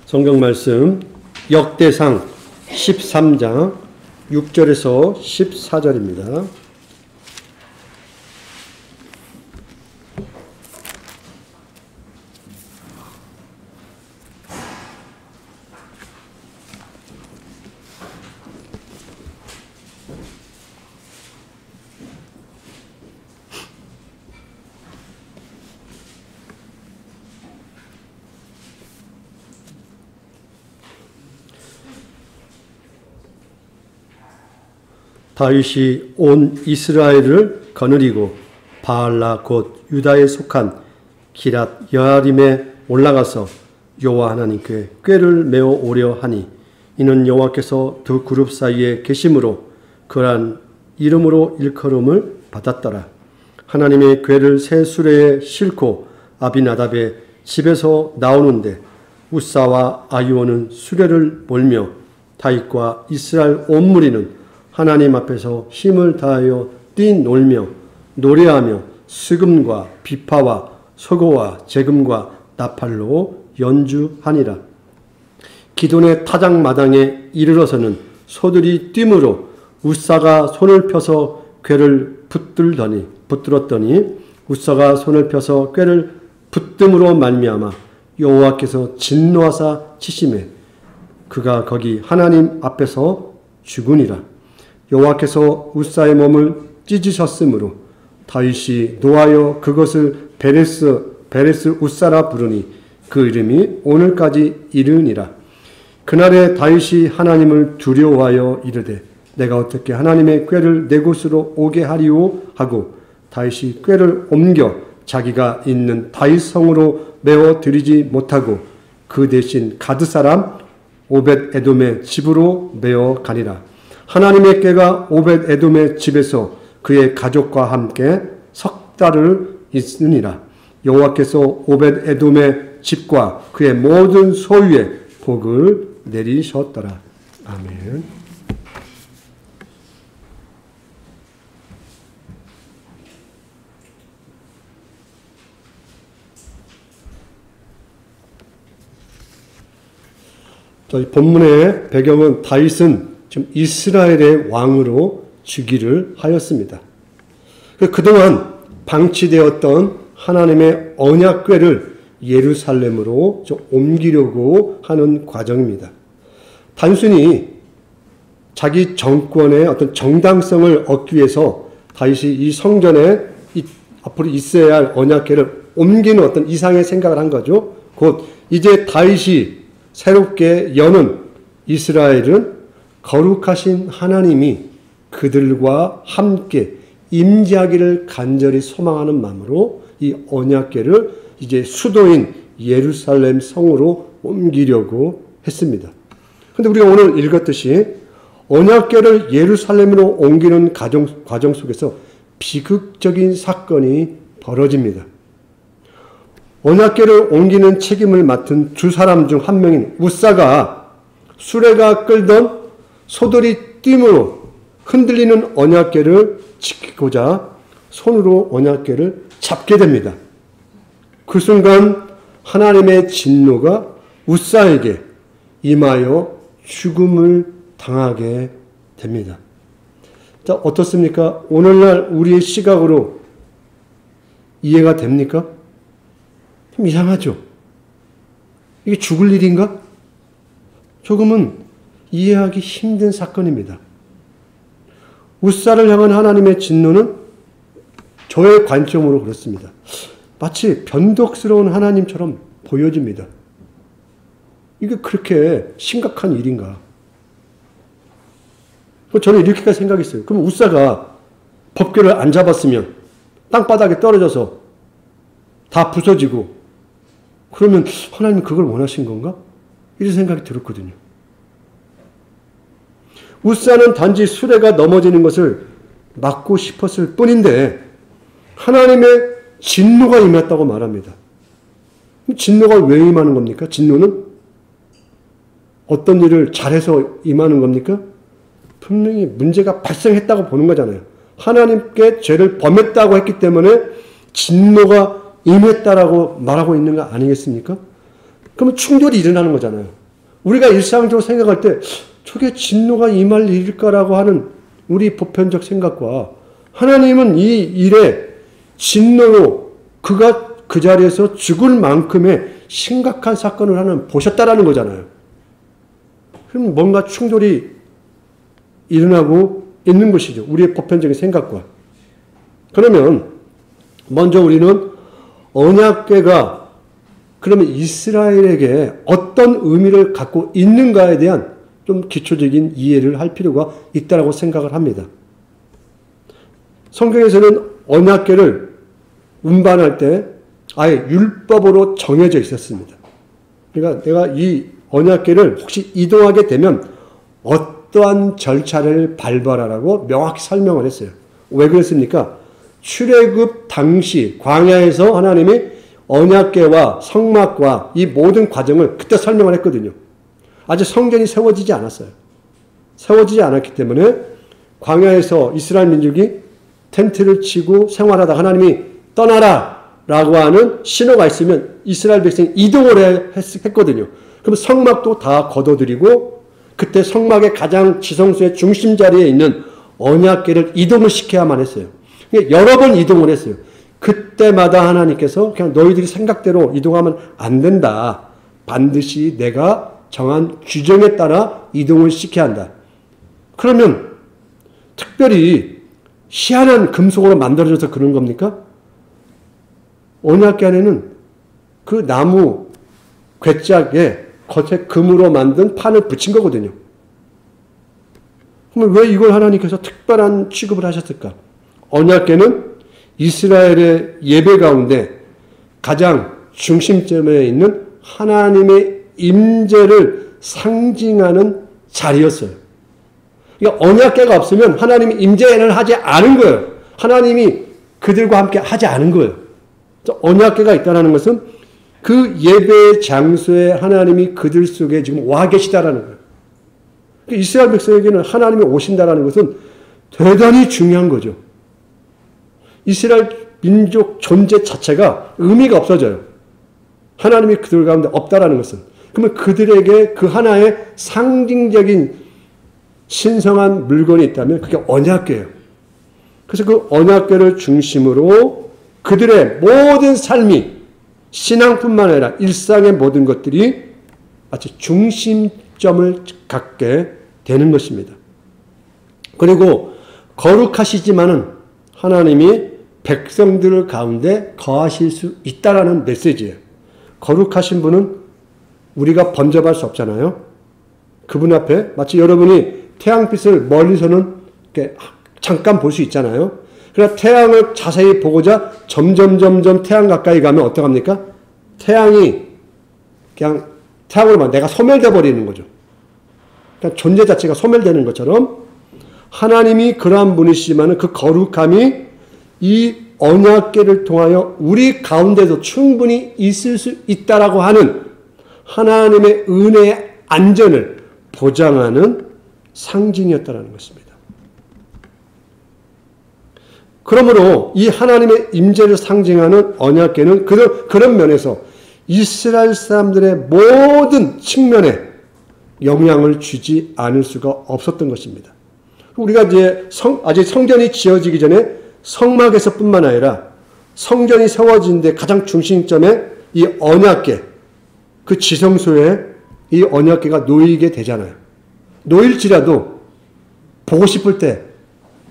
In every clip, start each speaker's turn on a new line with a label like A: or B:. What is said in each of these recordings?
A: 성경 말씀 역대상 13장 6절에서 14절입니다. 다윗이 온 이스라엘을 거느리고 바알라 곧 유다에 속한 기랏 여아림에 올라가서 여호와 하나님께 꾀를 메어 오려 하니 이는 여호와께서 두 그룹 사이에 계심으로 그러한 이름으로 일컬음을 받았더라. 하나님의 꾀를 새 수레에 싣고 아비나답의 집에서 나오는데 우사와 아히오는 수레를 몰며 다윗과 이스라엘 온 무리는 하나님 앞에서 힘을 다하여 뛰놀며 노래하며 수금과 비파와 서고와 재금과 나팔로 연주하니라. 기돈의 타작마당에 이르러서는 소들이 뛰므로 우사가 손을 펴서 궤를 붙들었더니 우사가 손을 펴서 궤를 붙듦으로 말미암아 여호와께서 진노하사 치심에 그가 거기 하나님 앞에서 죽으니라. 여호와께서 우사의 몸을 찢으셨으므로 다윗이 노하여 그것을 베레스 우사라 부르니 그 이름이 오늘까지 이르니라. 그날에 다윗이 하나님을 두려워하여 이르되 내가 어떻게 하나님의 꾀를 내 곳으로 오게 하리오 하고 다윗이 꾀를 옮겨 자기가 있는 다윗 성으로 메어 드리지 못하고 그 대신 가드 사람 오벳 에돔의 집으로 메어 가니라. 하나님의 꾀가 오벳 에돔의 집에서 그의 가족과 함께 석 달을 있으니라. 여호와께서 오벳 에돔의 집과 그의 모든 소유에 복을 내리셨더라. 아멘. 저희 본문의 배경은 다윗은 지금 이스라엘의 왕으로 즉위를 하였습니다. 그동안 방치되었던 하나님의 언약궤를 예루살렘으로 좀 옮기려고 하는 과정입니다. 단순히 자기 정권의 어떤 정당성을 얻기 위해서 다윗이 이 성전에 앞으로 있어야 할 언약궤를 옮기는 어떤 이상의 생각을 한 거죠. 곧 이제 다윗이 새롭게 여는 이스라엘은 거룩하신 하나님이 그들과 함께 임재하기를 간절히 소망하는 마음으로 이 언약궤를 이제 수도인 예루살렘 성으로 옮기려고 했습니다. 그런데 우리가 오늘 읽었듯이 언약궤를 예루살렘으로 옮기는 과정 속에서 비극적인 사건이 벌어집니다. 언약궤를 옮기는 책임을 맡은 두 사람 중 한 명인 우사가 수레가 끌던 소들이 뜀으로 흔들리는 언약궤를 지키고자 손으로 언약궤를 잡게 됩니다. 그 순간 하나님의 진노가 우사에게 임하여 죽음을 당하게 됩니다. 자, 어떻습니까? 오늘날 우리의 시각으로 이해가 됩니까? 좀 이상하죠? 이게 죽을 일인가? 조금은 이해하기 힘든 사건입니다. 우사를 향한 하나님의 진노는 저의 관점으로 그렇습니다. 마치 변덕스러운 하나님처럼 보여집니다. 이게 그렇게 심각한 일인가? 저는 이렇게까지 생각했어요. 그럼 우사가 법궤를 안 잡았으면 땅바닥에 떨어져서 다 부서지고 그러면 하나님 그걸 원하신 건가? 이런 생각이 들었거든요. 우사는 단지 수레가 넘어지는 것을 막고 싶었을 뿐인데 하나님의 진노가 임했다고 말합니다. 진노가 왜 임하는 겁니까? 진노는 어떤 일을 잘해서 임하는 겁니까? 분명히 문제가 발생했다고 보는 거잖아요. 하나님께 죄를 범했다고 했기 때문에 진노가 임했다라고 말하고 있는 거 아니겠습니까? 그러면 충돌이 일어나는 거잖아요. 우리가 일상적으로 생각할 때 저게 진노가 임할 일일까라고 하는 우리 보편적 생각과 하나님은 이 일에 진노로 그가 그 자리에서 죽을 만큼의 심각한 사건을 하나 보셨다라는 거잖아요. 그럼 뭔가 충돌이 일어나고 있는 것이죠. 우리의 보편적인 생각과. 그러면 먼저 우리는 언약궤가 그러면 이스라엘에게 어떤 의미를 갖고 있는가에 대한 좀 기초적인 이해를 할 필요가 있다고 생각을 합니다. 성경에서는 언약궤를 운반할 때 아예 율법으로 정해져 있었습니다. 그러니까 내가 이 언약궤를 혹시 이동하게 되면 어떠한 절차를 밟아라라고 명확히 설명을 했어요. 왜 그랬습니까? 출애굽 당시 광야에서 하나님이 언약궤와 성막과 이 모든 과정을 그때 설명을 했거든요. 아직 성전이 세워지지 않았어요. 세워지지 않았기 때문에 광야에서 이스라엘 민족이 텐트를 치고 생활하다 하나님이 떠나라 라고 하는 신호가 있으면 이스라엘 백성이 이동을 했거든요. 그럼 성막도 다 걷어들이고 그때 성막의 가장 지성소의 중심 자리에 있는 언약궤를 이동을 시켜야만 했어요. 여러 번 이동을 했어요. 그때마다 하나님께서 그냥 너희들이 생각대로 이동하면 안 된다. 반드시 내가 정한 규정에 따라 이동을 시켜야 한다. 그러면 특별히 희한한 금속으로 만들어져서 그런 겁니까? 언약궤 안에는 그 나무 궤짝에 겉에 금으로 만든 판을 붙인 거거든요. 그러면 왜 이걸 하나님께서 특별한 취급을 하셨을까? 언약궤는 이스라엘의 예배 가운데 가장 중심점에 있는 하나님의 임재를 상징하는 자리였어요. 그러니까 언약궤가 없으면 하나님이 임재를 하지 않은 거예요. 하나님이 그들과 함께 하지 않은 거예요. 언약궤가 있다는 것은 그 예배 장소에 하나님이 그들 속에 지금 와 계시다라는 거예요. 이스라엘 백성에게는 하나님이 오신다라는 것은 대단히 중요한 거죠. 이스라엘 민족 존재 자체가 의미가 없어져요. 하나님이 그들 가운데 없다라는 것은. 그러면 그들에게 그 하나의 상징적인 신성한 물건이 있다면 그게 언약궤예요. 그래서 그 언약궤를 중심으로 그들의 모든 삶이 신앙뿐만 아니라 일상의 모든 것들이 아주 중심점을 갖게 되는 것입니다. 그리고 거룩하시지만은 하나님이 백성들 가운데 거하실 수 있다라는 메시지예요. 거룩하신 분은 우리가 범접할 수 없잖아요. 그분 앞에 마치 여러분이 태양빛을 멀리서는 이렇게 잠깐 볼 수 있잖아요. 그러나 태양을 자세히 보고자 점점 태양 가까이 가면 어떡합니까? 태양이 그냥 태양으로 막 내가 소멸돼 버리는 거죠. 그냥 존재 자체가 소멸되는 것처럼 하나님이 그러한 분이시지만 그 거룩함이 이 언약궤를 통하여 우리 가운데도 충분히 있을 수 있다라고 하는 하나님의 은혜의 안전을 보장하는 상징이었다라는 것입니다. 그러므로 이 하나님의 임재를 상징하는 언약궤는 그런 면에서 이스라엘 사람들의 모든 측면에 영향을 주지 않을 수가 없었던 것입니다. 우리가 이제 아직 성전이 지어지기 전에 성막에서뿐만 아니라 성전이 세워지는데 가장 중심점에 이 언약궤, 그 지성소에 이 언약궤가 놓이게 되잖아요. 놓일지라도 보고 싶을 때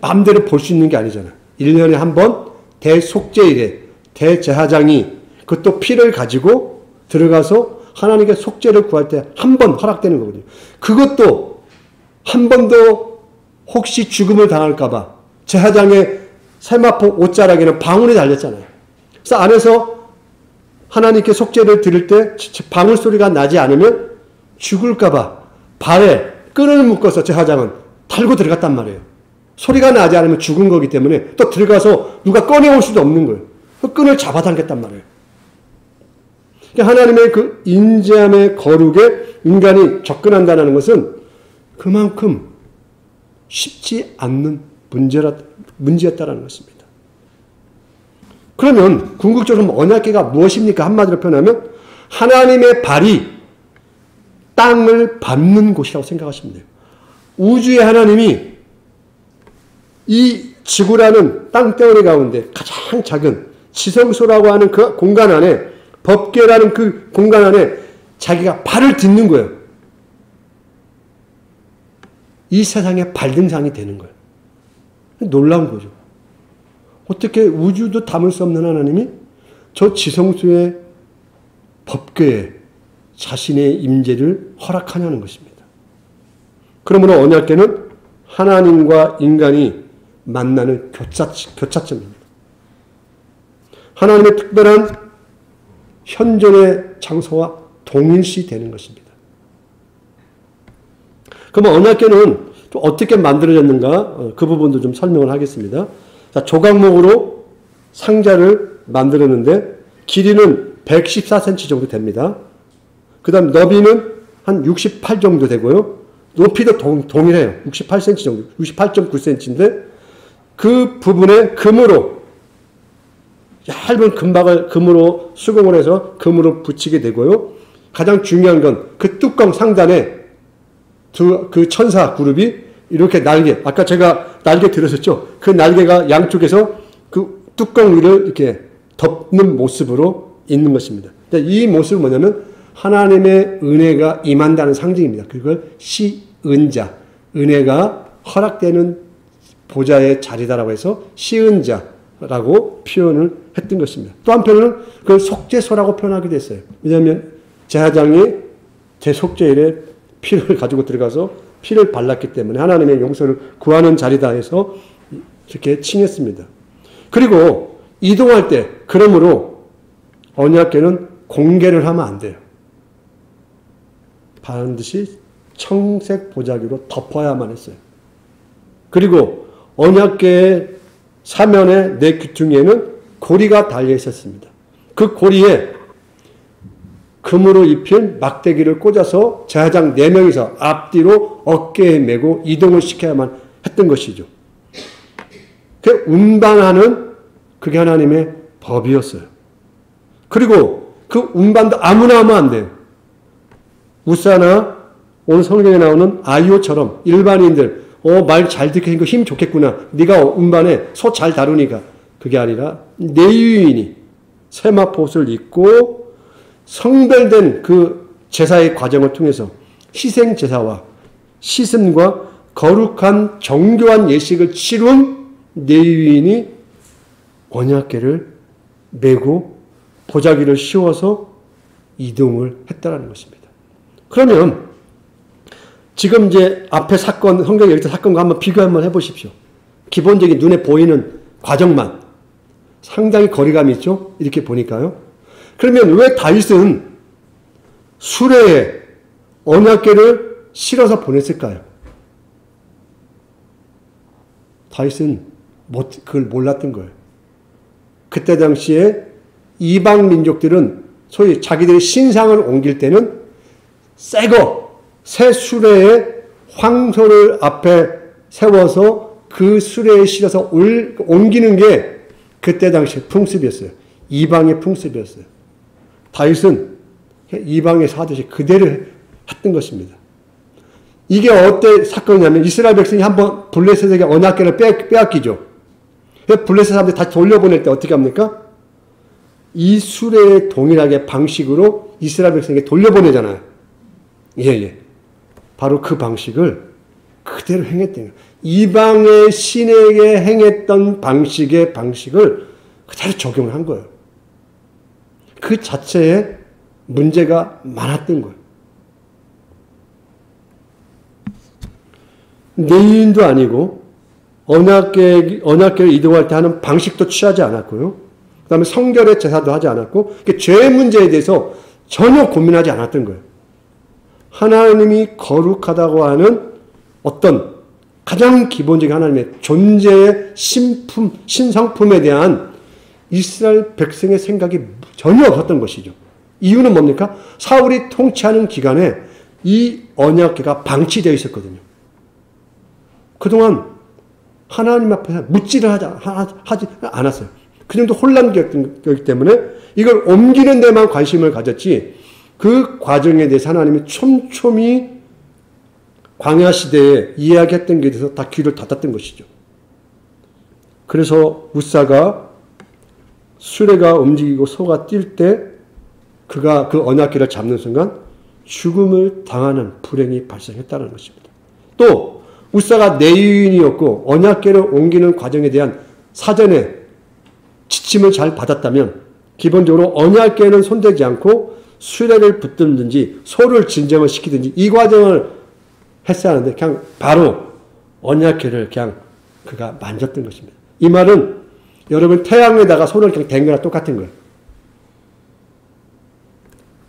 A: 마음대로 볼 수 있는 게 아니잖아요. 1년에 한 번 대속죄일에 대제사장이 그것도 피를 가지고 들어가서 하나님께 속죄를 구할 때 한 번 허락되는 거거든요. 그것도 한 번 더 혹시 죽음을 당할까 봐 제사장의 세마포 옷자락에는 방울이 달렸잖아요. 그래서 안에서 하나님께 속죄를 드릴 때 방울 소리가 나지 않으면 죽을까 봐 발에 끈을 묶어서 제사장은 달고 들어갔단 말이에요. 소리가 나지 않으면 죽은 거기 때문에 또 들어가서 누가 꺼내올 수도 없는 거예요. 그 끈을 잡아당겼단 말이에요. 하나님의 그 인자함의 거룩에 인간이 접근한다는 것은 그만큼 쉽지 않는 문제였다는 것입니다. 그러면 궁극적으로 언약궤가 무엇입니까? 한마디로 표현하면 하나님의 발이 땅을 밟는 곳이라고 생각하시면 돼요. 우주의 하나님이 이 지구라는 땅덩어리 가운데 가장 작은 지성소라고 하는 그 공간 안에, 법궤라는 그 공간 안에 자기가 발을 딛는 거예요. 이 세상의 발등상이 되는 거예요. 놀라운 거죠. 어떻게 우주도 담을 수 없는 하나님이 저 지성소의 법궤에 자신의 임재를 허락하냐는 것입니다. 그러므로 언약궤는 하나님과 인간이 만나는 교차점입니다. 하나님의 특별한 현존의 장소와 동일시 되는 것입니다. 그럼 언약궤는 또 어떻게 만들어졌는가 그 부분도 좀 설명을 하겠습니다. 자, 조각목으로 상자를 만들었는데 길이는 114cm 정도 됩니다. 그 다음 너비는 한 68 정도 되고요. 높이도 동일해요. 68cm 정도, 68.9cm인데 그 부분에 금으로, 얇은 금박을 금으로 수공을 해서 금으로 붙이게 되고요. 가장 중요한 건 그 뚜껑 상단에 그 천사 그룹이 이렇게 날개, 아까 제가 날개 들었었죠? 그 날개가 양쪽에서 그 뚜껑 위를 이렇게 덮는 모습으로 있는 것입니다. 이 모습은 뭐냐면 하나님의 은혜가 임한다는 상징입니다. 그걸 시은자, 은혜가 허락되는 보좌의 자리다라고 해서 시은자라고 표현을 했던 것입니다. 또 한편으로는 그걸 속죄소라고 표현하기도 했어요. 왜냐하면 제사장이 제속죄일에 피를 가지고 들어가서 피를 발랐기 때문에 하나님의 용서를 구하는 자리다 해서 이렇게 칭했습니다. 그리고 이동할 때 그러므로 언약궤는 공개를 하면 안 돼요. 반드시 청색 보자기로 덮어야만 했어요. 그리고 언약궤의 사면의 네 귀퉁이에는 고리가 달려 있었습니다. 그 고리에 금으로 입힌 막대기를 꽂아서 제사장 4명이서 앞뒤로 어깨에 메고 이동을 시켜야만 했던 것이죠. 그 운반하는 그게 하나님의 법이었어요. 그리고 그 운반도 아무나 하면 안 돼요. 우사나 오늘 성경에 나오는 아이오처럼 일반인들 말 잘 듣게 생겨 힘 좋겠구나. 네가 운반해. 소 잘 다루니까. 그게 아니라 레위인이 세마포옷을 입고 성별된 그 제사의 과정을 통해서 희생 제사와 시슴과 거룩한 정교한 예식을 치룬 레위인이 언약궤를 메고 보자기를 씌워서 이동을 했다라는 것입니다. 그러면 지금 이제 앞에 사건, 성경에 읽던 사건과 한번 비교 한번 해보십시오. 기본적인 눈에 보이는 과정만 상당히 거리감이 있죠? 이렇게 보니까요. 그러면 왜 다윗은 수레에 언약궤를 실어서 보냈을까요? 다윗은 그걸 몰랐던 거예요. 그때 당시에 이방 민족들은 소위 자기들의 신상을 옮길 때는 새 수레에 황소를 앞에 세워서 그 수레에 실어서 옮기는 게 그때 당시 풍습이었어요. 이방의 풍습이었어요. 다윗은 이방에서 하듯이 그대로 했던 것입니다. 이게 어때 사건이냐면 이스라엘 백성이 한번 블레셋에게 언약궤를 빼앗기죠. 블레셋 사람들이 다시 돌려보낼 때 어떻게 합니까? 이 수레의 동일하게 방식으로 이스라엘 백성에게 돌려보내잖아요. 예. 바로 그 방식을 그대로 행했던 거예요. 이방의 신에게 행했던 방식을 그대로 적용을 한 거예요. 그 자체에 문제가 많았던 거예요. 레위인도 아니고 언약궤를 이동할 때 하는 방식도 취하지 않았고요. 그 다음에 성결의 제사도 하지 않았고 죄의 문제에 대해서 전혀 고민하지 않았던 거예요. 하나님이 거룩하다고 하는 어떤 가장 기본적인 하나님의 존재의 신성품에 대한 이스라엘 백성의 생각이 전혀 없었던 것이죠. 이유는 뭡니까? 사울이 통치하는 기간에 이 언약궤가 방치되어 있었거든요. 그동안 하나님 앞에서 묻지를 하지 않았어요. 그 정도 혼란기였기 때문에 이걸 옮기는 데만 관심을 가졌지 그 과정에 대해서 하나님이 촘촘히 광야 시대에 이야기했던 것에 대해서 다 귀를 닫았던 것이죠. 그래서 우사가 수레가 움직이고 소가 뛸 때 그가 그 언약궤를 잡는 순간 죽음을 당하는 불행이 발생했다는 것입니다. 또 우사가 내유인이었고 언약궤를 옮기는 과정에 대한 사전에 지침을 잘 받았다면 기본적으로 언약궤는 손대지 않고 수레를 붙든지 소를 진정을 시키든지 이 과정을 했어야 하는데 그냥 바로 언약궤를 그냥 그가 만졌던 것입니다. 이 말은 여러분 태양에다가 손을 그냥 댄 거랑 똑같은 거예요.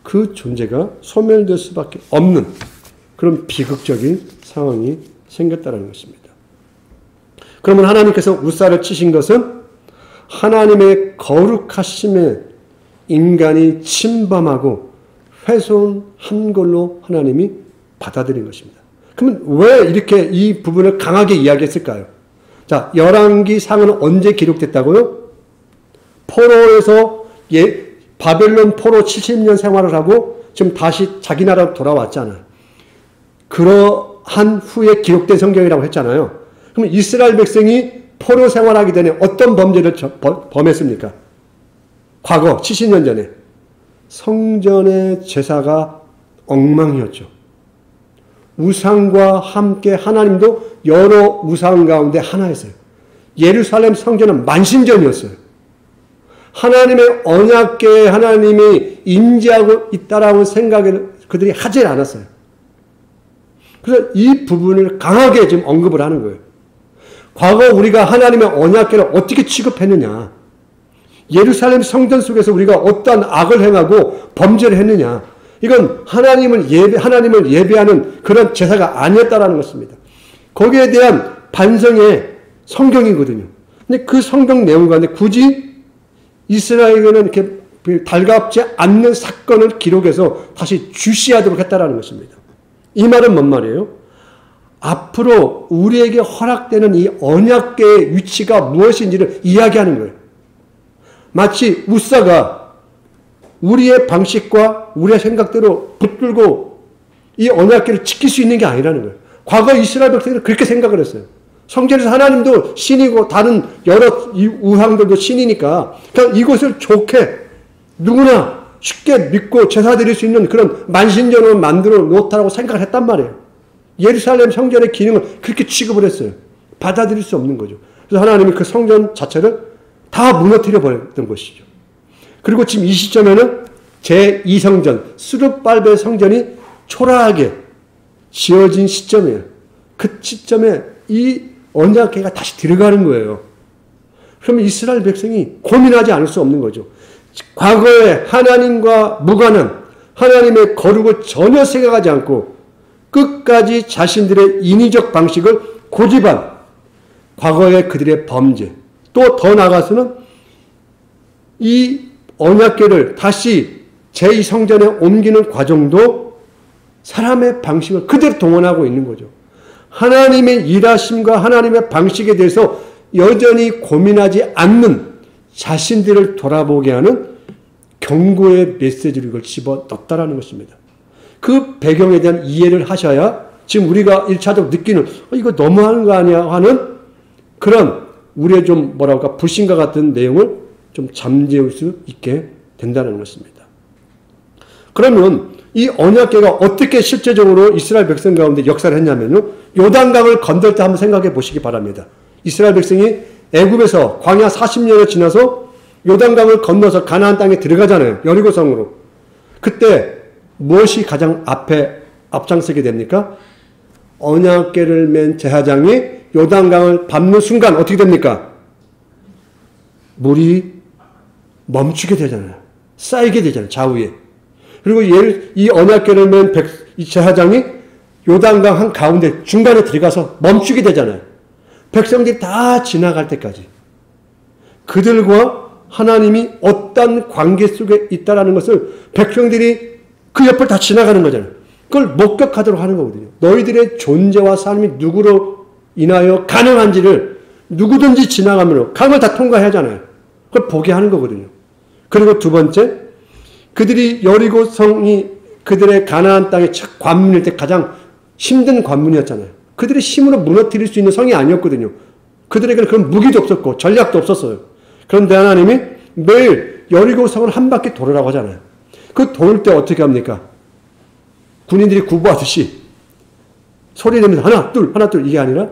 A: 그 존재가 소멸될 수밖에 없는 그런 비극적인 상황이 생겼다는 것입니다. 그러면 하나님께서 우사를 치신 것은 하나님의 거룩하심에 인간이 침범하고 훼손한 걸로 하나님이 받아들인 것입니다. 그러면 왜 이렇게 이 부분을 강하게 이야기했을까요? 자, 열왕기 상은 언제 기록됐다고요? 포로에서 바벨론 포로 70년 생활을 하고 지금 다시 자기 나라로 돌아왔잖아요. 그러한 후에 기록된 성경이라고 했잖아요. 그럼 이스라엘 백성이 포로 생활하기 전에 어떤 범죄를 범했습니까? 과거 70년 전에 성전의 제사가 엉망이었죠. 우상과 함께 하나님도 여러 우상 가운데 하나였어요. 예루살렘 성전은 만신전이었어요. 하나님의 언약궤에 하나님이 임재하고 있다라고 생각을 그들이 하질 않았어요. 그래서 이 부분을 강하게 지금 언급을 하는 거예요. 과거 우리가 하나님의 언약궤를 어떻게 취급했느냐. 예루살렘 성전 속에서 우리가 어떠한 악을 행하고 범죄를 했느냐. 이건 하나님을 예배하는 그런 제사가 아니었다라는 것입니다. 거기에 대한 반성의 성경이거든요. 근데 그 성경 내용 가운데 굳이 이스라엘에게는 이렇게 달갑지 않는 사건을 기록해서 다시 주시하도록 했다라는 것입니다. 이 말은 뭔 말이에요? 앞으로 우리에게 허락되는 이 언약궤의 위치가 무엇인지를 이야기하는 거예요. 마치 우사가 우리의 방식과 우리의 생각대로 붙들고 이 언약궤를 지킬 수 있는 게 아니라는 거예요. 과거 이스라엘 백성들은 그렇게 생각을 했어요. 성전에서 하나님도 신이고 다른 여러 우상들도 신이니까 그냥 이것을 좋게 누구나 쉽게 믿고 제사 드릴 수 있는 그런 만신전을 만들어 놓다라고 생각을 했단 말이에요. 예루살렘 성전의 기능을 그렇게 취급을 했어요. 받아들일 수 없는 거죠. 그래서 하나님이 그 성전 자체를 다 무너뜨려 버렸던 것이죠. 그리고 지금 이 시점에는 제2성전, 스룹발벨 성전이 초라하게 지어진 시점이에요. 그 시점에 이 언약궤가 다시 들어가는 거예요. 그러면 이스라엘 백성이 고민하지 않을 수 없는 거죠. 과거에 하나님과 무관한 하나님의 거룩을 전혀 생각하지 않고 끝까지 자신들의 인위적 방식을 고집한 과거의 그들의 범죄, 또 더 나아가서는 이 언약궤를 다시 제2성전에 옮기는 과정도 사람의 방식을 그대로 동원하고 있는 거죠. 하나님의 일하심과 하나님의 방식에 대해서 여전히 고민하지 않는 자신들을 돌아보게 하는 경고의 메시지를 이걸 집어넣었다라는 것입니다. 그 배경에 대한 이해를 하셔야 지금 우리가 1차적으로 느끼는 이거 너무하는 거 아니야 하는 그런 우리의 좀 뭐랄까 불신과 같은 내용을 좀 잠재울 수 있게 된다는 것입니다. 그러면 이 언약궤가 어떻게 실제적으로 이스라엘 백성 가운데 역사를 했냐면요. 요단강을 건널 때 한번 생각해 보시기 바랍니다. 이스라엘 백성이 애굽에서 광야 40년을 지나서 요단강을 건너서 가나안 땅에 들어가잖아요. 여리고성으로. 그때 무엇이 가장 앞장서게 됩니까? 언약궤를 맨 제사장이 요단강을 밟는 순간 어떻게 됩니까? 물이 멈추게 되잖아요. 쌓이게 되잖아요. 좌우에. 그리고 이 언약궤를 맨 이 제사장이 요단강 한 가운데 중간에 들어가서 멈추게 되잖아요. 백성들이 다 지나갈 때까지. 그들과 하나님이 어떤 관계 속에 있다는 것을 백성들이 그 옆을 다 지나가는 거잖아요. 그걸 목격하도록 하는 거거든요. 너희들의 존재와 삶이 누구로 인하여 가능한지를 누구든지 지나가면 강을 다 통과해야 하잖아요. 그걸 보게 하는 거거든요. 그리고 두 번째, 그들이 여리고성이 그들의 가나안 땅의 첫 관문일 때 가장 힘든 관문이었잖아요. 그들의 힘으로 무너뜨릴 수 있는 성이 아니었거든요. 그들에게는 그런 무기도 없었고 전략도 없었어요. 그런데 하나님이 매일 여리고성을 한 바퀴 돌으라고 하잖아요. 그 돌 때 어떻게 합니까? 군인들이 구보하듯이 소리 내면서 하나 둘 이게 아니라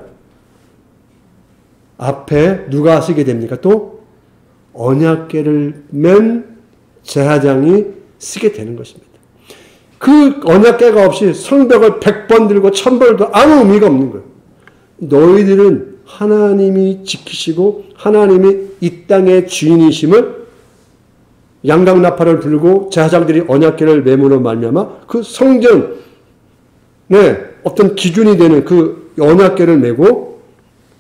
A: 앞에 누가 서게 됩니까? 또 언약궤를 맨 제사장이 쓰게 되는 것입니다. 그 언약궤가 없이 성벽을 100번 들고 1000번 들고 아무 의미가 없는 거예요. 너희들은 하나님이 지키시고 하나님이 이 땅의 주인이심을 양강나팔을 불고 제사장들이 언약궤를 매므로 말미암아 그 성전의 어떤 기준이 되는 그 언약궤를 메고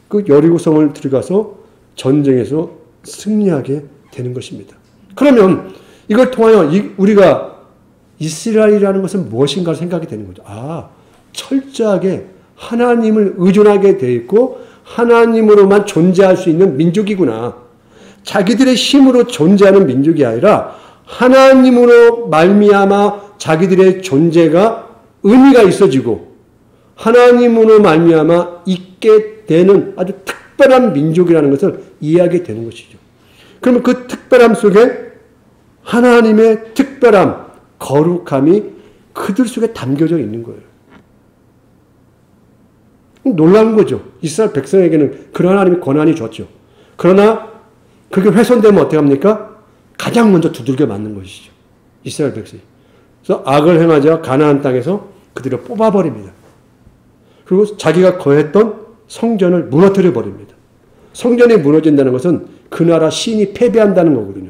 A: 그 여리고성을 들어가서 전쟁에서 승리하게 되는 것입니다. 그러면 이걸 통하여 우리가 이스라엘이라는 것은 무엇인가 생각이 되는 거죠. 철저하게 하나님을 의존하게 되어 있고 하나님으로만 존재할 수 있는 민족이구나. 자기들의 힘으로 존재하는 민족이 아니라 하나님으로 말미암아 자기들의 존재가 의미가 있어지고 하나님으로 말미암아 있게 되는 아주 특별한 민족이라는 것을 이해하게 되는 것이죠. 그러면 그 특별함 속에 하나님의 특별함, 거룩함이 그들 속에 담겨져 있는 거예요. 놀라운 거죠. 이스라엘 백성에게는 그런 하나님의 권한이 줬죠. 그러나 그게 훼손되면 어떻게 합니까? 가장 먼저 두들겨 맞는 것이죠. 이스라엘 백성이. 그래서 악을 행하자 가나안 땅에서 그들을 뽑아버립니다. 그리고 자기가 거했던 성전을 무너뜨려 버립니다. 성전이 무너진다는 것은 그 나라 신이 패배한다는 거거든요.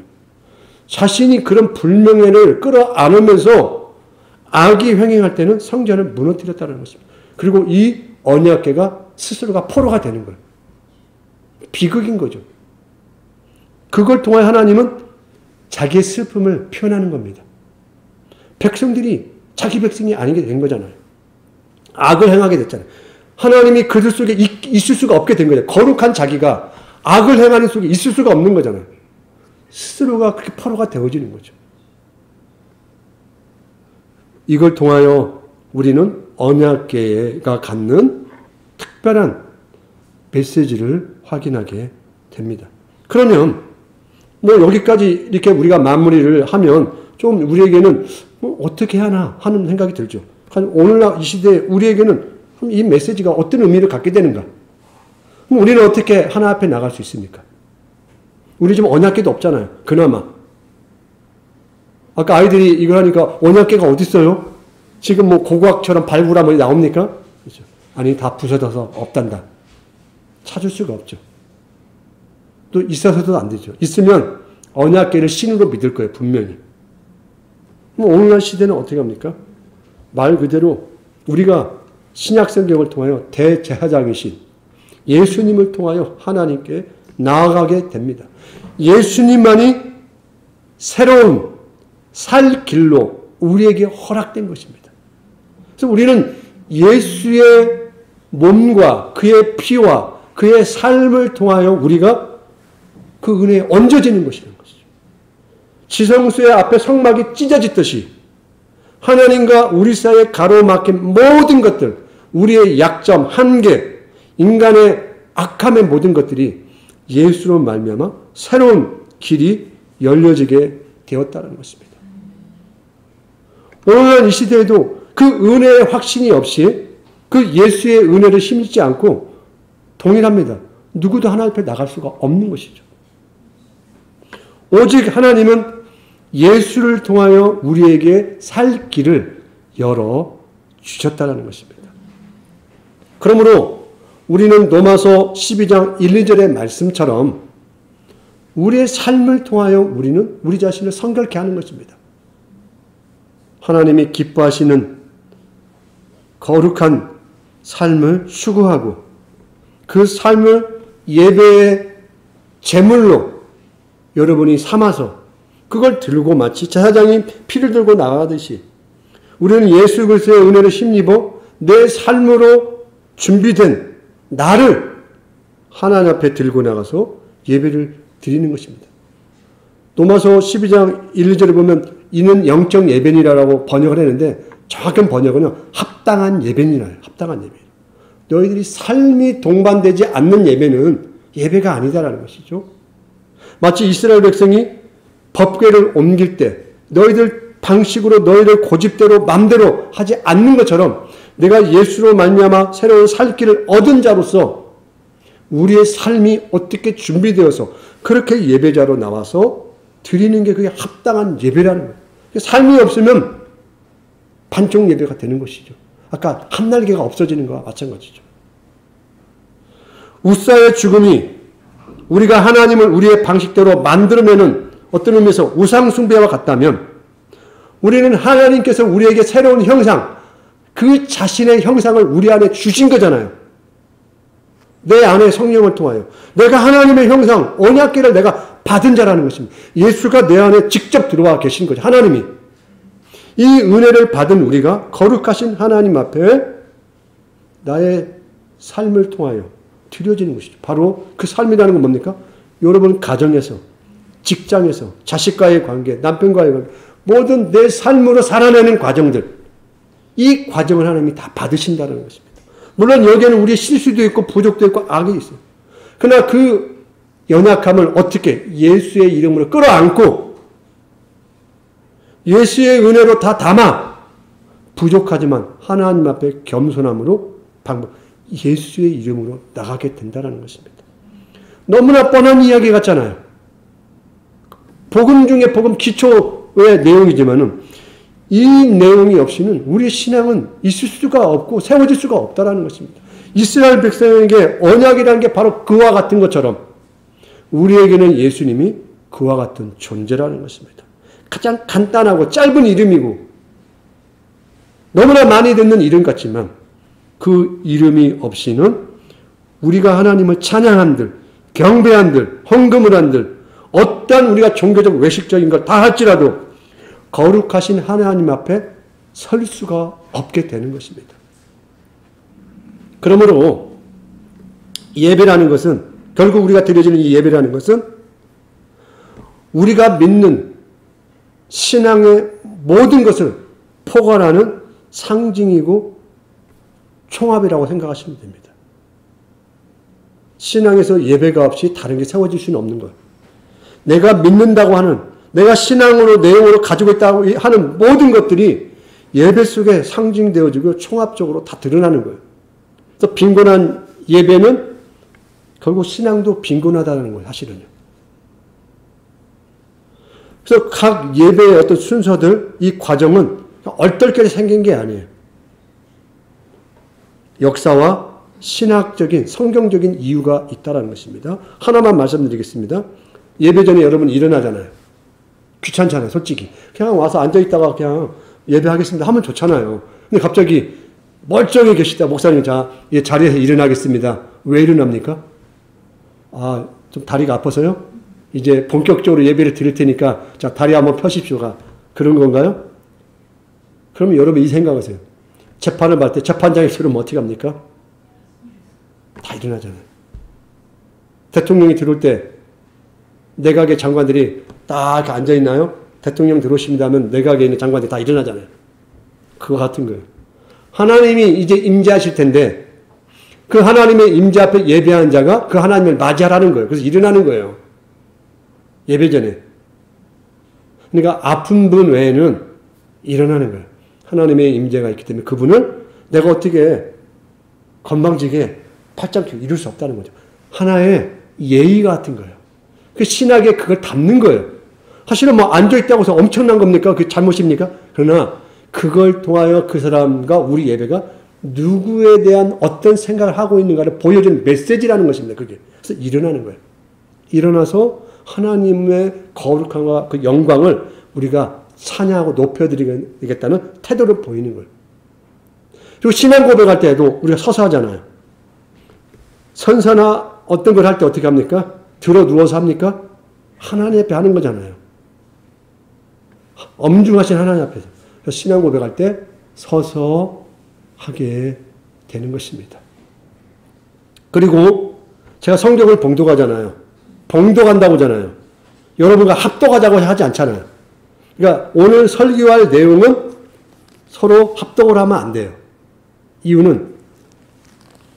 A: 자신이 그런 불명예를 끌어안으면서 악이 횡행할 때는 성전을 무너뜨렸다는 것입니다. 그리고 이 언약궤가 스스로가 포로가 되는 거예요. 비극인 거죠. 그걸 통해 하나님은 자기의 슬픔을 표현하는 겁니다. 백성들이 자기 백성이 아니게 된 거잖아요. 악을 행하게 됐잖아요. 하나님이 그들 속에 있을 수가 없게 된 거예요. 거룩한 자기가 악을 행하는 속에 있을 수가 없는 거잖아요. 스스로가 그렇게 포로가 되어지는 거죠. 이걸 통하여 우리는 언약궤가 갖는 특별한 메시지를 확인하게 됩니다. 그러면 뭐 여기까지 이렇게 우리가 마무리를 하면 좀 우리에게는 뭐 어떻게 하나 하는 생각이 들죠. 오늘날 이 시대에 우리에게는 이 메시지가 어떤 의미를 갖게 되는가? 그럼 우리는 어떻게 하나 앞에 나갈 수 있습니까? 우리 지금 언약궤도 없잖아요. 그나마. 아까 아이들이 이걸 하니까 언약궤가 어디 있어요? 지금 뭐 고고학처럼 발굴하면 나옵니까? 그렇죠. 아니 다 부서져서 없단다. 찾을 수가 없죠. 또 있어서도 안 되죠. 있으면 언약궤를 신으로 믿을 거예요. 분명히. 오늘날 시대는 어떻게 합니까? 말 그대로 우리가 신약성경을 통하여 대제사장이신 예수님을 통하여 하나님께 나아가게 됩니다. 예수님만이 새로운 살 길로 우리에게 허락된 것입니다. 그래서 우리는 예수의 몸과 그의 피와 그의 삶을 통하여 우리가 그 은혜에 얹어지는 것이라는 것이죠. 지성소의 앞에 성막이 찢어지듯이 하나님과 우리 사이에 가로막힌 모든 것들, 우리의 약점, 한계, 인간의 악함의 모든 것들이 예수로 말미암아 새로운 길이 열려지게 되었다는 것입니다. 오늘날 이 시대에도 그 은혜의 확신이 없이 그 예수의 은혜를 힘입지 않고 동일합니다. 누구도 하나님 앞에 나갈 수가 없는 것이죠. 오직 하나님은 예수를 통하여 우리에게 살 길을 열어 주셨다는 것입니다. 그러므로 우리는 로마서 12장 1, 2절의 말씀처럼 우리의 삶을 통하여 우리는 우리 자신을 성결케 하는 것입니다. 하나님이 기뻐하시는 거룩한 삶을 추구하고 그 삶을 예배의 제물로 여러분이 삼아서 그걸 들고 마치 제사장이 피를 들고 나가듯이 우리는 예수 그리스도의 은혜를 힘입어 내 삶으로 준비된 나를 하나님 앞에 들고 나가서 예배를 드리는 것입니다. 로마서 12장 1, 2절에 보면 이는 영적 예배니라라고 번역을 했는데 정확한 번역은요. 합당한 예배니라예요. 합당한 예배. 너희들이 삶이 동반되지 않는 예배는 예배가 아니다라는 것이죠. 마치 이스라엘 백성이 법궤를 옮길 때 너희들 방식으로 너희들 고집대로 맘대로 하지 않는 것처럼 내가 예수로 말미암아 새로운 살 길을 얻은 자로서 우리의 삶이 어떻게 준비되어서 그렇게 예배자로 나와서 드리는 게 그게 합당한 예배라는 거예요. 삶이 없으면 반쪽 예배가 되는 것이죠. 아까 한 날개가 없어지는 것과 마찬가지죠. 우사의 죽음이 우리가 하나님을 우리의 방식대로 만들어내는 어떤 의미에서 우상숭배와 같다면 우리는 하나님께서 우리에게 새로운 형상, 그 자신의 형상을 우리 안에 주신 거잖아요. 내 안에 성령을 통하여. 내가 하나님의 형상, 언약궤를 내가 받은 자라는 것입니다. 예수가 내 안에 직접 들어와 계신 거죠. 하나님이. 이 은혜를 받은 우리가 거룩하신 하나님 앞에 나의 삶을 통하여 드려지는 것이죠. 바로 그 삶이라는 건 뭡니까? 여러분 가정에서, 직장에서, 자식과의 관계, 남편과의 관계, 모든 내 삶으로 살아내는 과정들, 이 과정을 하나님이 다 받으신다는 것입니다. 물론 여기에는 우리의 실수도 있고 부족도 있고 악이 있어요. 그러나 그 연약함을 어떻게 예수의 이름으로 끌어안고 예수의 은혜로 다 담아 부족하지만 하나님 앞에 겸손함으로 예수의 이름으로 나가게 된다는 것입니다. 너무나 뻔한 이야기 같잖아요. 복음 중에 복음 기초의 내용이지만은 이 내용이 없이는 우리의 신앙은 있을 수가 없고 세워질 수가 없다는 것입니다. 이스라엘 백성에게 언약이라는 게 바로 그와 같은 것처럼 우리에게는 예수님이 그와 같은 존재라는 것입니다. 가장 간단하고 짧은 이름이고 너무나 많이 듣는 이름 같지만 그 이름이 없이는 우리가 하나님을 찬양한들, 경배한들, 헌금을 한들 어떠한 우리가 종교적 외식적인 걸 다 할지라도 거룩하신 하나님 앞에 설 수가 없게 되는 것입니다. 그러므로 예배라는 것은 결국 우리가 드려지는 이 예배라는 것은 우리가 믿는 신앙의 모든 것을 포괄하는 상징이고 총합이라고 생각하시면 됩니다. 신앙에서 예배가 없이 다른 게 세워질 수는 없는 거예요. 내가 믿는다고 하는 내가 신앙으로 내용으로 가지고 있다고 하는 모든 것들이 예배 속에 상징되어지고 총합적으로 다 드러나는 거예요. 그래서 빈곤한 예배는 결국 신앙도 빈곤하다는 거예요. 사실은요. 그래서 각 예배의 어떤 순서들, 이 과정은 얼떨결에 생긴 게 아니에요. 역사와 신학적인, 성경적인 이유가 있다는 것입니다. 하나만 말씀드리겠습니다. 예배 전에 여러분 일어나잖아요. 귀찮잖아요, 솔직히. 그냥 와서 앉아있다가 그냥 예배하겠습니다 하면 좋잖아요. 근데 갑자기 멀쩡히 계시다. 목사님, 자, 이 자리에서 일어나겠습니다. 왜 일어납니까? 아, 좀 다리가 아파서요? 이제 본격적으로 예배를 드릴 테니까, 자, 다리 한번 펴십시오가. 그런 건가요? 그러면 여러분 이 생각하세요. 재판을 받을 때 재판장이 들어오면 어떻게 합니까? 다 일어나잖아요. 대통령이 들어올 때 내각의 장관들이 딱 이렇게 앉아있나요? 대통령 들어오십니다 하면 내각에 있는 장관들이 다 일어나잖아요. 그거 같은 거예요. 하나님이 이제 임재하실 텐데 그 하나님의 임재 앞에 예배하는 자가 그 하나님을 맞이하라는 거예요. 그래서 일어나는 거예요. 예배 전에. 그러니까 아픈 분 외에는 일어나는 거예요. 하나님의 임재가 있기 때문에 그분을 내가 어떻게 건방지게 팔짱 끼고 이룰 수 없다는 거죠. 하나의 예의 같은 거예요. 그 신학에 그걸 담는 거예요. 사실은 뭐 앉아있다고 해서 엄청난 겁니까? 그게 잘못입니까? 그러나 그걸 통하여 그 사람과 우리 예배가 누구에 대한 어떤 생각을 하고 있는가를 보여주는 메시지라는 것입니다. 그게. 그래서 일어나는 거예요. 일어나서 하나님의 거룩함과 그 영광을 우리가 찬양하고 높여드리겠다는 태도를 보이는 거예요. 그리고 신앙 고백할 때에도 우리가 서서 하잖아요. 선사나 어떤 걸 할 때 어떻게 합니까? 들어 누워서 합니까? 하나님 앞에 하는 거잖아요. 엄중하신 하나님 앞에서. 신앙 고백할 때 서서 하게 되는 것입니다. 그리고 제가 성경을 봉독하잖아요. 봉독한다고 하잖아요. 여러분과 합독하자고 하지 않잖아요. 그러니까 오늘 설교할 내용은 서로 합독을 하면 안 돼요. 이유는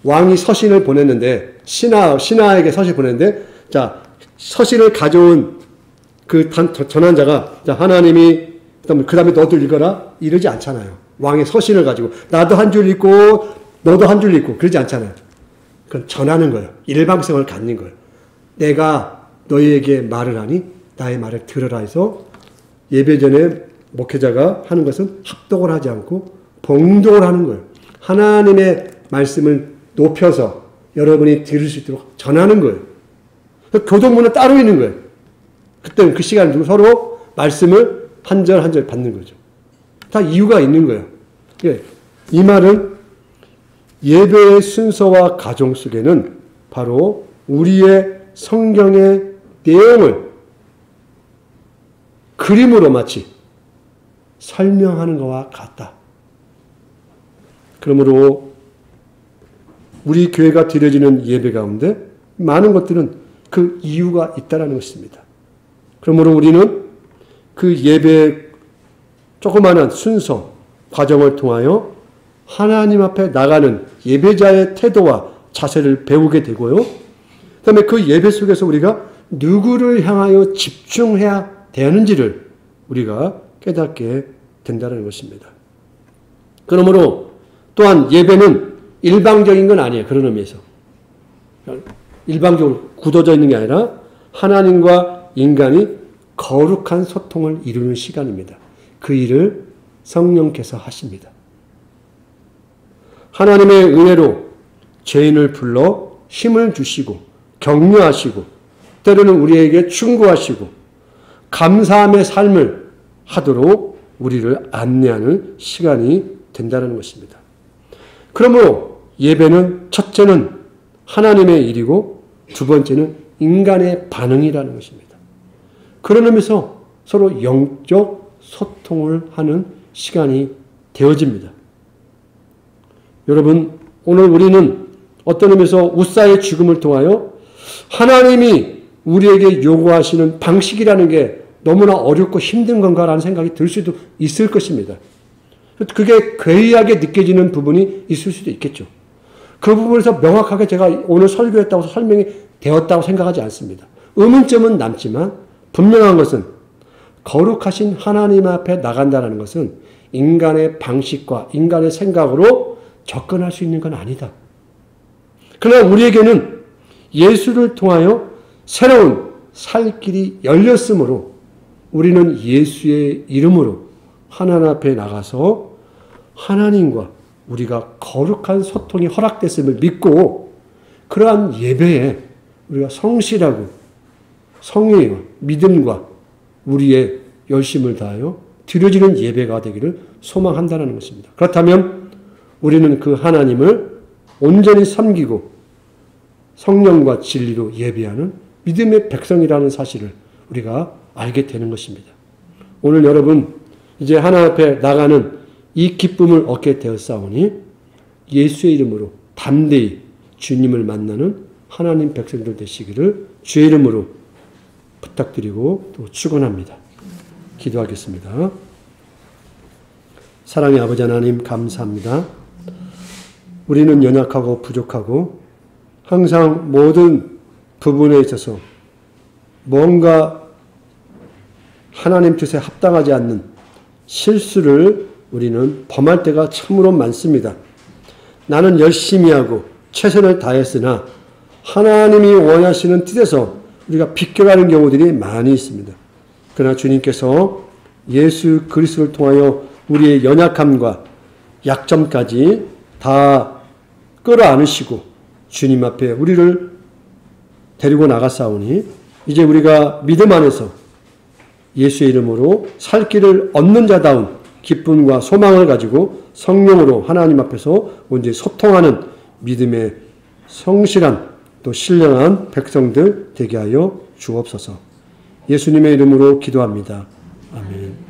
A: 왕이 서신을 보냈는데 신하에게 서신을 보냈는데 자 서신을 가져온 그 전환자가 자 하나님이 그 다음에 너도 읽어라 이러지 않잖아요. 왕의 서신을 가지고 나도 한 줄 읽고 너도 한 줄 읽고 그러지 않잖아요. 그건 전하는 거예요. 일방성을 갖는 거예요. 내가 너희에게 말을 하니 나의 말을 들으라 해서 예배 전에 목회자가 하는 것은 합독을 하지 않고 봉독을 하는 거예요. 하나님의 말씀을 높여서 여러분이 들을 수 있도록 전하는 거예요. 교동문은 따로 있는 거예요. 그때는 그 시간을 두고 서로 말씀을 한 절 한 절 받는 거죠. 다 이유가 있는 거예요. 이 말은 예배의 순서와 가정 속에는 바로 우리의 성경의 내용을 그림으로 마치 설명하는 것과 같다. 그러므로 우리 교회가 드려지는 예배 가운데 많은 것들은 그 이유가 있다는 것입니다. 그러므로 우리는 그 예배의 조그마한 순서, 과정을 통하여 하나님 앞에 나가는 예배자의 태도와 자세를 배우게 되고요. 그 다음에 그 예배 속에서 우리가 누구를 향하여 집중해야 되는지를 우리가 깨닫게 된다는 것입니다. 그러므로 또한 예배는 일방적인 건 아니에요. 그런 의미에서. 일방적으로 굳어져 있는 게 아니라 하나님과 인간이 거룩한 소통을 이루는 시간입니다. 그 일을 성령께서 하십니다. 하나님의 은혜로 죄인을 불러 힘을 주시고 격려하시고 때로는 우리에게 충고하시고 감사함의 삶을 하도록 우리를 안내하는 시간이 된다는 것입니다. 그러므로 예배는 첫째는 하나님의 일이고 두 번째는 인간의 반응이라는 것입니다. 그런 의미에서 서로 영적 소통을 하는 시간이 되어집니다. 여러분, 오늘 우리는 어떤 의미에서 웃사의 죽음을 통하여 하나님이 우리에게 요구하시는 방식이라는 게 너무나 어렵고 힘든 건가라는 생각이 들 수도 있을 것입니다. 그게 괴이하게 느껴지는 부분이 있을 수도 있겠죠. 그 부분에서 명확하게 제가 오늘 설교했다고 해서 설명이 되었다고 생각하지 않습니다. 의문점은 남지만 분명한 것은 거룩하신 하나님 앞에 나간다는 것은 인간의 방식과 인간의 생각으로 접근할 수 있는 건 아니다. 그러나 우리에게는 예수를 통하여 새로운 살 길이 열렸으므로 우리는 예수의 이름으로 하나님 앞에 나가서 하나님과 우리가 거룩한 소통이 허락됐음을 믿고 그러한 예배에 우리가 성실하고 성의와 믿음과 우리의 열심을 다하여 드려지는 예배가 되기를 소망한다는 것입니다. 그렇다면 우리는 그 하나님을 온전히 섬기고 성령과 진리로 예배하는 믿음의 백성이라는 사실을 우리가 알게 되는 것입니다. 오늘 여러분 이제 하나님 앞에 나가는 이 기쁨을 얻게 되었사오니 예수의 이름으로 담대히 주님을 만나는 하나님 백성들 되시기를 주의 이름으로 부탁드리고 또 축원합니다. 기도하겠습니다. 사랑의 아버지 하나님 감사합니다. 우리는 연약하고 부족하고 항상 모든 부분에 있어서 뭔가 하나님 뜻에 합당하지 않는 실수를 우리는 범할 때가 참으로 많습니다. 나는 열심히 하고 최선을 다했으나 하나님이 원하시는 뜻에서 우리가 비껴가는 경우들이 많이 있습니다. 그러나 주님께서 예수 그리스도를 통하여 우리의 연약함과 약점까지 다 끌어안으시고 주님 앞에 우리를 데리고 나가사오니 이제 우리가 믿음 안에서 예수의 이름으로 살 길을 얻는 자다운 기쁨과 소망을 가지고 성령으로 하나님 앞에서 온전히 소통하는 믿음의 성실한 또 신령한 백성들 되게 하여 주옵소서. 예수님의 이름으로 기도합니다. 아멘.